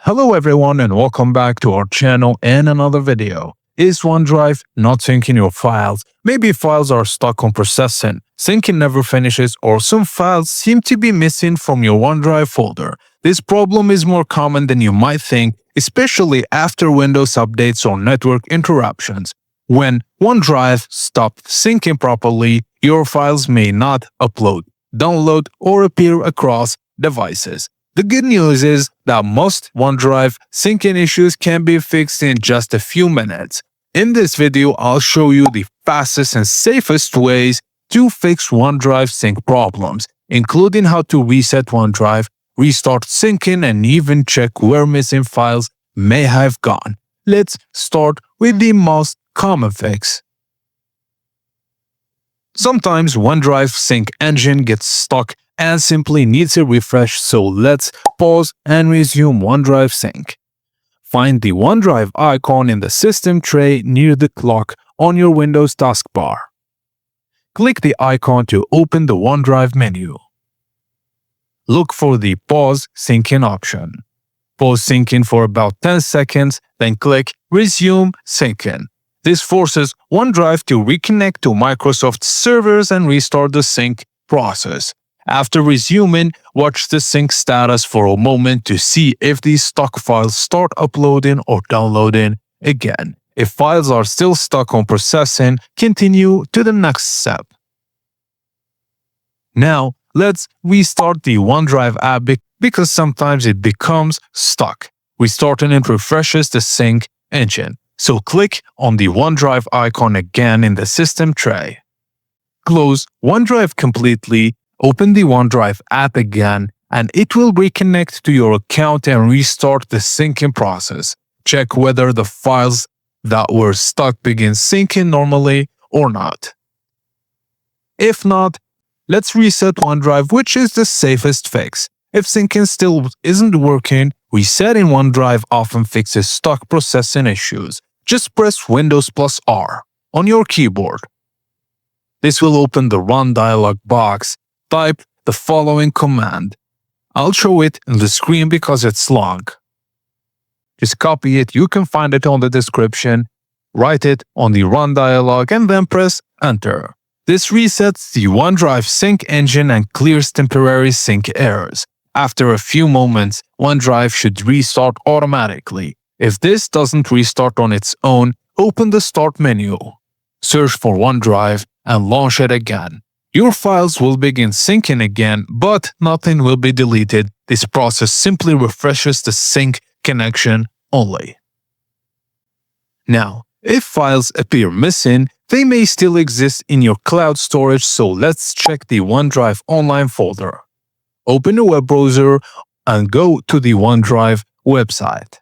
Hello everyone and welcome back to our channel and another video. Is OneDrive not syncing your files? Maybe files are stuck on processing, syncing never finishes, or some files seem to be missing from your OneDrive folder. This problem is more common than you might think, especially after Windows updates or network interruptions. When OneDrive stops syncing properly, your files may not upload, download, or appear across devices. The good news is that most OneDrive syncing issues can be fixed in just a few minutes. In this video, I'll show you the fastest and safest ways to fix OneDrive sync problems, including how to reset OneDrive, restart syncing, and even check where missing files may have gone. Let's start with the most common fix. Sometimes OneDrive sync engine gets stuck and simply needs a refresh, so let's pause and resume OneDrive sync. Find the OneDrive icon in the system tray near the clock on your Windows taskbar. Click the icon to open the OneDrive menu. Look for the Pause Syncing option. Pause syncing for about 10 seconds, then click Resume Syncing. This forces OneDrive to reconnect to Microsoft servers and restart the sync process. After resuming, watch the sync status for a moment to see if these stuck files start uploading or downloading again. If files are still stuck on processing, continue to the next step. Now, let's restart the OneDrive app because sometimes it becomes stuck. Restarting it refreshes the sync engine. So click on the OneDrive icon again in the system tray. Close OneDrive completely. Open the OneDrive app again, and it will reconnect to your account and restart the syncing process. Check whether the files that were stuck begin syncing normally or not. If not, let's reset OneDrive, which is the safest fix. If syncing still isn't working, resetting OneDrive often fixes stuck processing issues. Just press Windows plus R on your keyboard. This will open the Run dialog box. Type the following command. I'll show it in the screen because it's long. Just copy it, you can find it on the description, write it on the Run dialog, and then press Enter. This resets the OneDrive sync engine and clears temporary sync errors. After a few moments, OneDrive should restart automatically. If this doesn't restart on its own, open the Start menu. Search for OneDrive and launch it again. Your files will begin syncing again, but nothing will be deleted. This process simply refreshes the sync connection only. Now, if files appear missing, they may still exist in your cloud storage, so let's check the OneDrive online folder. Open a web browser and go to the OneDrive website.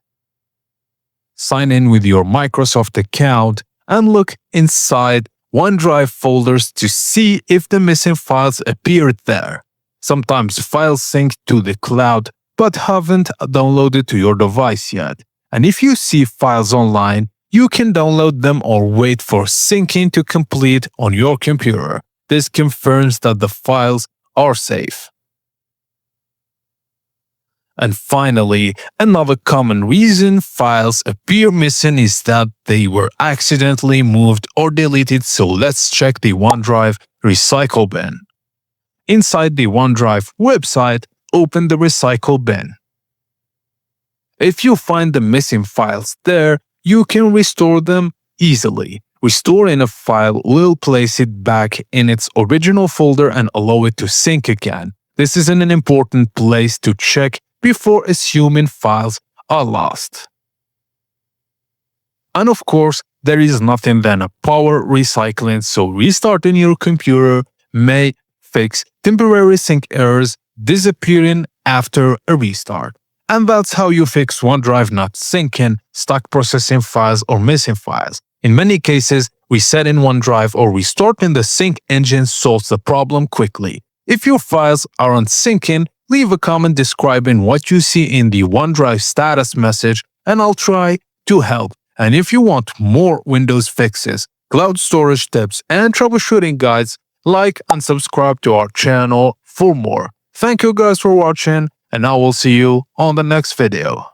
Sign in with your Microsoft account and look inside OneDrive folders to see if the missing files appeared there. Sometimes files sync to the cloud but haven't downloaded to your device yet. And if you see files online, you can download them or wait for syncing to complete on your computer. This confirms that the files are safe. And finally, another common reason files appear missing is that they were accidentally moved or deleted, so let's check the OneDrive Recycle bin. Inside the OneDrive website, open the Recycle bin. If you find the missing files there, you can restore them easily. Restoring a file will place it back in its original folder and allow it to sync again. This is an important place to check before assuming files are lost. And of course, there is nothing than a power recycling, so restarting your computer may fix temporary sync errors disappearing after a restart. And that's how you fix OneDrive not syncing, stuck processing files, or missing files. In many cases, resetting OneDrive or restarting the sync engine solves the problem quickly. If your files aren't syncing, leave a comment describing what you see in the OneDrive status message and I'll try to help. And if you want more Windows fixes, cloud storage tips, and troubleshooting guides, like and subscribe to our channel for more. Thank you guys for watching, and I will see you on the next video.